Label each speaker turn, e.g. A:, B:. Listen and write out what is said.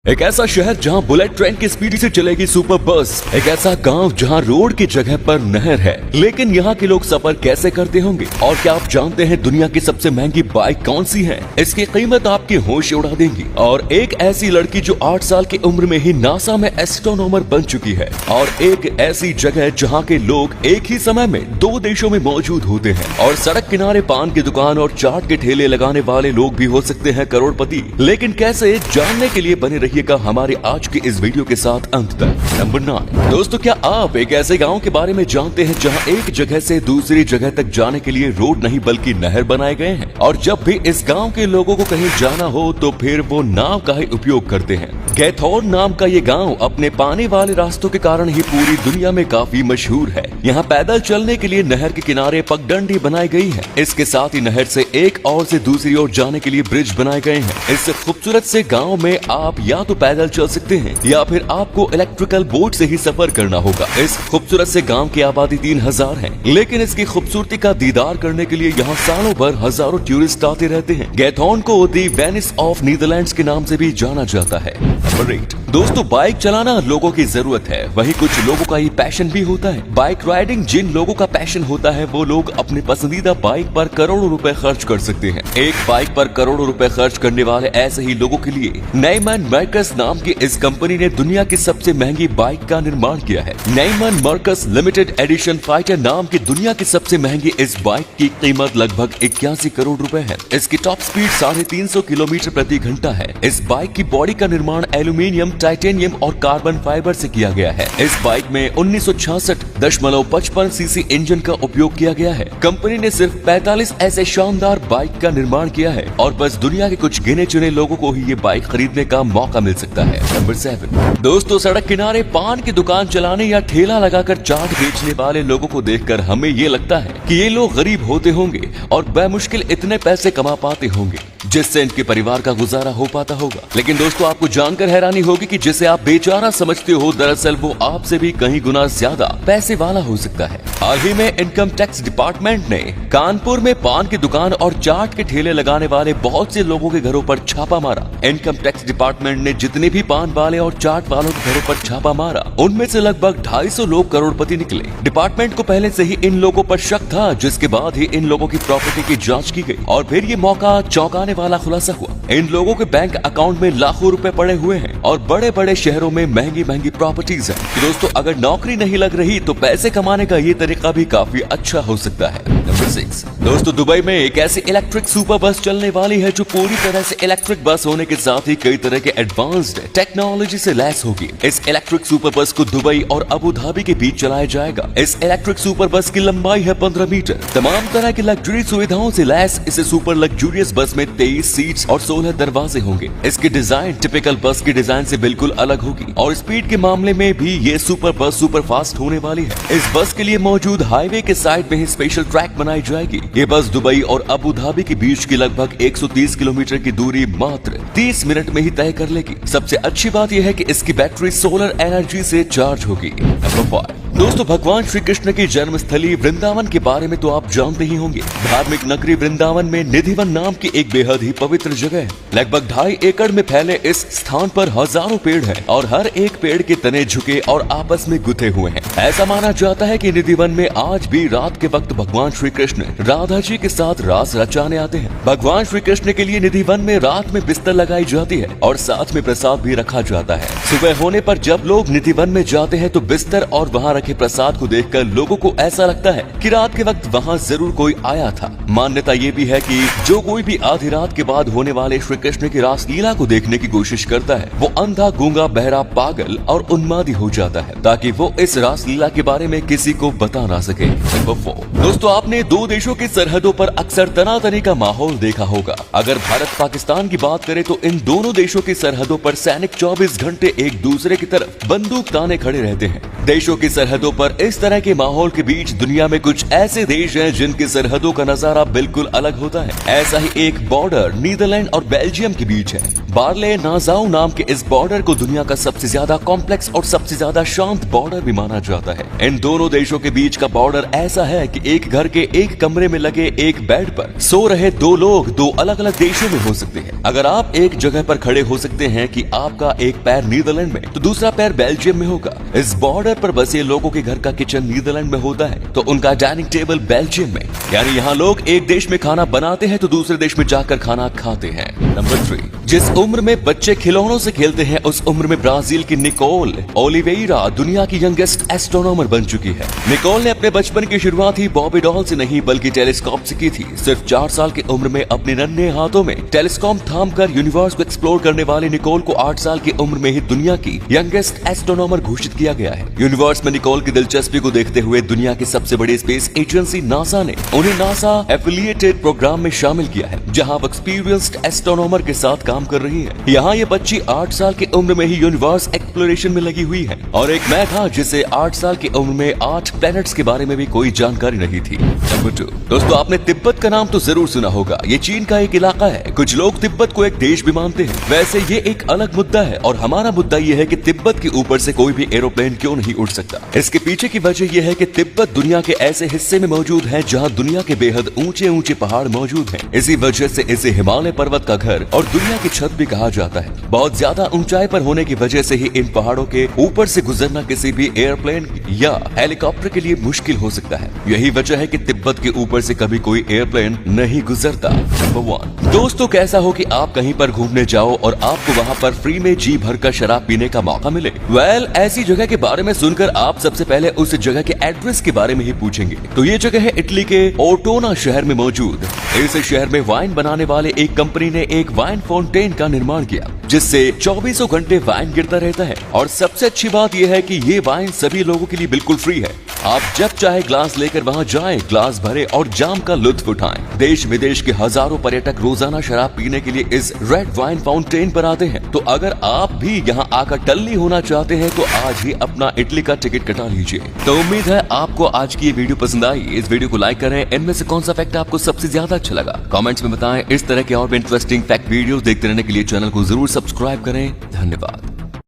A: एक ऐसा शहर जहां बुलेट ट्रेन की स्पीड से चलेगी सुपर बस। एक ऐसा गांव जहां रोड की जगह पर नहर है, लेकिन यहाँ के लोग सफर कैसे करते होंगे? और क्या आप जानते हैं दुनिया की सबसे महंगी बाइक कौन सी है? इसकी कीमत आपकी होश उड़ा देंगी। और एक ऐसी लड़की जो 8 साल की उम्र में ही नासा में एस्ट्रोनॉमर बन चुकी है। और एक ऐसी जगह जहाँ के लोग एक ही समय में 2 देशों में मौजूद होते हैं। और सड़क किनारे पान की दुकान और चाट के ठेले लगाने वाले लोग भी हो सकते हैं करोड़पति। लेकिन कैसे, जानने के लिए बने रहिएगा हमारे आज के इस वीडियो के साथ अंत तक। नंबर 9। दोस्तों, क्या आप एक ऐसे गांव के बारे में जानते हैं जहां एक जगह से दूसरी जगह तक जाने के लिए रोड नहीं बल्कि नहर बनाए गए हैं? और जब भी इस गांव के लोगों को कहीं जाना हो तो फिर वो नाव का ही उपयोग करते हैं। गैथोर्न नाम का ये गांव अपने पानी वाले रास्तों के कारण ही पूरी दुनिया में काफी मशहूर है। यहाँ पैदल चलने के लिए नहर के किनारे पगडंडी बनाई गई है। इसके साथ ही नहर से एक और से दूसरी ओर जाने के लिए ब्रिज बनाए गए हैं। इस खूबसूरत से गाँव में आप या तो पैदल चल सकते हैं या फिर आपको इलेक्ट्रिकल बोट से ही सफर करना होगा। इस खूबसूरत से गांव की आबादी 3000 है, लेकिन इसकी खूबसूरती का दीदार करने के लिए यहाँ सालों भर हजारों टूरिस्ट आते रहते हैं। गैथोर्न को दी वेनिस ऑफ नीदरलैंड्स के नाम से भी जाना जाता है। नंबर 8। दोस्तों, बाइक चलाना लोगों की जरूरत है, वहीं कुछ लोगों का ये पैशन भी होता है। बाइक राइडिंग जिन लोगों का पैशन होता है वो लोग अपने पसंदीदा बाइक पर करोड़ों रुपए खर्च कर सकते हैं। एक बाइक पर करोड़ों रुपए खर्च करने वाले ऐसे ही लोगों के लिए नेमन मर्कस नाम की इस कंपनी ने दुनिया की सबसे महंगी बाइक का निर्माण किया है। नेमन मर्कस लिमिटेड एडिशन फाइटर नाम की दुनिया की सबसे महंगी इस बाइक की कीमत लगभग 81 करोड़ रुपए है। इसकी टॉप स्पीड 350 किलोमीटर प्रति घंटा है। इस बाइक की बॉडी का निर्माण एल्यूमिनियम, टाइटेनियम और कार्बन फाइबर से किया गया है। इस बाइक में 1966.55 सीसी इंजन का उपयोग किया गया है। कंपनी ने सिर्फ 45 ऐसे शानदार बाइक का निर्माण किया है और बस दुनिया के कुछ गिने चुने लोगों को ही ये बाइक खरीदने का मौका मिल सकता है। नंबर 7। दोस्तों, सड़क किनारे पान की दुकान चलाने या ठेला लगाकर चाट बेचने वाले लोगों को देखकर हमें ये लगता है कि ये लोग गरीब होते होंगे और बेमुश्किल इतने पैसे कमा पाते होंगे जिससे इनके परिवार का गुजारा हो पाता होगा। लेकिन दोस्तों, आपको जानकर हैरानी होगी कि जिसे आप बेचारा समझते हो, दरअसल वो आपसे भी कहीं गुना ज्यादा पैसे वाला हो सकता है। हाल ही में इनकम टैक्स डिपार्टमेंट ने कानपुर में पान की दुकान और चाट के ठेले लगाने वाले बहुत से लोगों के घरों पर छापा मारा। इनकम टैक्स डिपार्टमेंट ने जितने भी पान वाले और चाट वालों के घरों पर छापा मारा, उनमें से लगभग 250 लोग करोड़पति निकले। डिपार्टमेंट को पहले से ही इन लोगों पर शक था, जिसके बाद ही इन लोगों की प्रॉपर्टी की जांच की गई और फिर ये मौका चौंकाने वाला खुलासा हुआ। इन लोगों के बैंक अकाउंट में लाखों रुपए पड़े हुए हैं और बड़े बड़े शहरों में महंगी महंगी प्रॉपर्टीज हैं। तो दोस्तों, अगर नौकरी नहीं लग रही तो पैसे कमाने का ये तरीका भी काफी अच्छा हो सकता है। नंबर 6। दोस्तों, दुबई में एक ऐसी इलेक्ट्रिक सुपर बस चलने वाली है जो पूरी तरह से इलेक्ट्रिक बस होने के साथ ही कई तरह के एडवांस्ड टेक्नोलॉजी से लैस होगी। इस इलेक्ट्रिक सुपर बस को दुबई और अबू धाबी के बीच चलाया जाएगा। इस इलेक्ट्रिक सुपर बस की लंबाई है 15 मीटर। तमाम तरह की लग्जरी सुविधाओं से लैस इस सुपर लग्जूरियस बस में 23 सीट्स और 16 दरवाजे होंगे। इसकी डिजाइन टिपिकल बस की डिजाइन से बिल्कुल अलग होगी और स्पीड के मामले में भी ये सुपर बस सुपर फास्ट होने वाली है। इस बस के लिए मौजूद हाईवे के साइड में ही स्पेशल ट्रैक बनाई जाएगी। ये बस दुबई और अबू धाबी के बीच की लगभग 130 किलोमीटर की दूरी मात्र 30 मिनट में ही तय कर लेगी। सबसे अच्छी बात यह है कि इसकी बैटरी सोलर एनर्जी से चार्ज होगी। नंबर 5। दोस्तों, भगवान श्री कृष्ण की जन्मस्थली वृंदावन के बारे में तो आप जानते ही होंगे। धार्मिक नगरी वृंदावन में निधिवन नाम की एक बेहद ही पवित्र जगह है। लगभग 2.5 एकड़ में फैले इस स्थान पर हजारों पेड़ हैं और हर एक पेड़ के तने झुके और आपस में गुथे हुए हैं। ऐसा माना जाता है कि निधिवन में आज भी रात के वक्त भगवान श्री कृष्ण राधा जी के साथ रास रचाने आते हैं। भगवान श्री कृष्ण के लिए निधिवन में रात में बिस्तर लगाई जाती है और साथ में प्रसाद भी रखा जाता है। सुबह होने पर जब लोग निधिवन में जाते हैं तो बिस्तर और वहाँ रखे प्रसाद को देखकर लोगों को ऐसा लगता है कि रात के वक्त वहाँ जरूर कोई आया था। मान्यता ये भी है कि जो कोई भी आधी रात के बाद होने वाले श्री कृष्ण की रासलीला को देखने की कोशिश करता है, वो अंधा, गूंगा, बहरा, पागल और उन्मादी हो जाता है ताकि वो इस रासलीला के बारे में किसी को बता ना सके। नंबर 4। दोस्तों, आपने 2 देशों की सरहदों पर अक्सर तनातनी का माहौल देखा होगा। अगर भारत पाकिस्तान की बात करें तो इन दोनों देशों की सरहदों पर सैनिक 24 घंटे एक दूसरे की तरफ बंदूक ताने खड़े रहते हैं। देशों की सरहदों पर इस तरह के माहौल के बीच दुनिया में कुछ ऐसे देश हैं जिनकी सरहदों का नजारा बिल्कुल अलग होता है। ऐसा ही एक बॉर्डर नीदरलैंड और बेल्जियम के बीच है। बार्ले नाजाऊ नाम के इस बॉर्डर को दुनिया का सबसे ज्यादा कॉम्प्लेक्स और सबसे ज्यादा शांत बॉर्डर भी माना जाता है। इन दोनों देशों के बीच का बॉर्डर ऐसा है कि एक घर के एक कमरे में लगे एक बेड पर सो रहे दो लोग दो अलग अलग देशों में हो सकते हैं। अगर आप एक जगह पर खड़े हो सकते हैं कि आपका एक पैर नीदरलैंड में तो दूसरा पैर बेल्जियम में होगा। इस बॉर्डर पर बसे लोगों के घर का किचन नीदरलैंड में होता है तो उनका डाइनिंग टेबल बेल्जियम में, यानी यहाँ लोग एक देश में खाना बनाते हैं तो दूसरे देश में जाकर खाना खाते हैं। नंबर 3, जिस उम्र में बच्चे खिलौनों से खेलते हैं उस उम्र में ब्राजील की निकोल ओलिवेरा दुनिया की यंगेस्ट एस्ट्रोनॉमर बन चुकी है। निकोल ने अपने बचपन की शुरुआत ही बॉबी डॉल से नहीं बल्कि टेलीस्कोप से की थी। सिर्फ 4 साल की उम्र में अपने नन्हे हाथों में टेलीस्कोप थामकर यूनिवर्स को एक्सप्लोर करने वाली निकोल को 8 साल की उम्र में ही दुनिया की यंगेस्ट एस्ट्रोनॉमर घोषित किया गया है। यूनिवर्स में निकोल की दिलचस्पी को देखते हुए दुनिया की सबसे बड़ी स्पेस एजेंसी नासा ने उन्हें नासा एफिलिएटेड प्रोग्राम में शामिल किया है, जहां वो एक्सपीरियंस्ड एस्ट्रोनॉमर के साथ काम कर रही है। यहाँ ये बच्ची 8 साल की उम्र में ही यूनिवर्स एक्सप्लोरेशन में लगी हुई है और एक मैं था जिसे 8 साल की उम्र में 8 प्लैनेट्स के बारे में भी कोई जानकारी नहीं थी। नंबर 2, दोस्तों आपने तिब्बत का नाम तो जरूर सुना होगा। ये चीन का एक इलाका है। कुछ लोग तिब्बत को एक देश भी मानते हैं। वैसे ये एक अलग मुद्दा है और हमारा मुद्दा ये है कि तिब्बत के ऊपर से कोई भी एरोप्लेन क्यों नहीं उड़ सकता। इसके पीछे की वजह यह है कि तिब्बत दुनिया के ऐसे हिस्से में मौजूद है जहाँ दुनिया के बेहद ऊंचे ऊंचे पहाड़ मौजूद हैं। इसी वजह से इसे हिमालय पर्वत का घर और दुनिया की छत भी कहा जाता है। बहुत ज्यादा ऊंचाई पर होने की वजह से ही इन पहाड़ों के ऊपर से गुजरना किसी भी एयरप्लेन या हेलीकॉप्टर के लिए मुश्किल हो सकता है। यही वजह है कि तिब्बत के ऊपर से कभी कोई एयरप्लेन नहीं गुजरता। नंबर 1, दोस्तों कैसा हो कि आप कहीं पर घूमने जाओ और आपको वहाँ पर फ्री में जी भर कर शराब पीने का मौका मिले। ऐसी जगह के बारे में सुनकर आप सबसे पहले उस जगह के एड्रेस के बारे में ही पूछेंगे। तो ये जगह है इटली के ओर्टोना शहर में मौजूद। इस शहर में वाइन बनाने वाले एक कंपनी ने एक वाइन फाउंटेन का निर्माण किया जिससे 24 घंटे वाइन गिरता रहता है। और सबसे अच्छी बात यह है कि ये वाइन सभी लोगों के लिए बिल्कुल फ्री है। आप जब चाहे ग्लास लेकर वहां जाएं, ग्लास भरें और जाम का लुत्फ उठाएं। देश विदेश के हजारों पर्यटक रोजाना शराब पीने के लिए इस रेड वाइन फाउंटेन पर आते हैं। तो अगर आप भी यहां आकर टल्ली होना चाहते हैं तो आज ही अपना इटली का टिकट कटा लीजिए। तो उम्मीद है आपको आज की ये वीडियो पसंद आई। इस वीडियो को लाइक करें। इनमें से कौन सा फैक्ट आपको सबसे ज्यादा अच्छा लगा कमेंट्स में बताएं। इस तरह के और भी इंटरेस्टिंग फैक्ट वीडियो देखते रहने के लिए चैनल को जरूर सब्सक्राइब करें। धन्यवाद।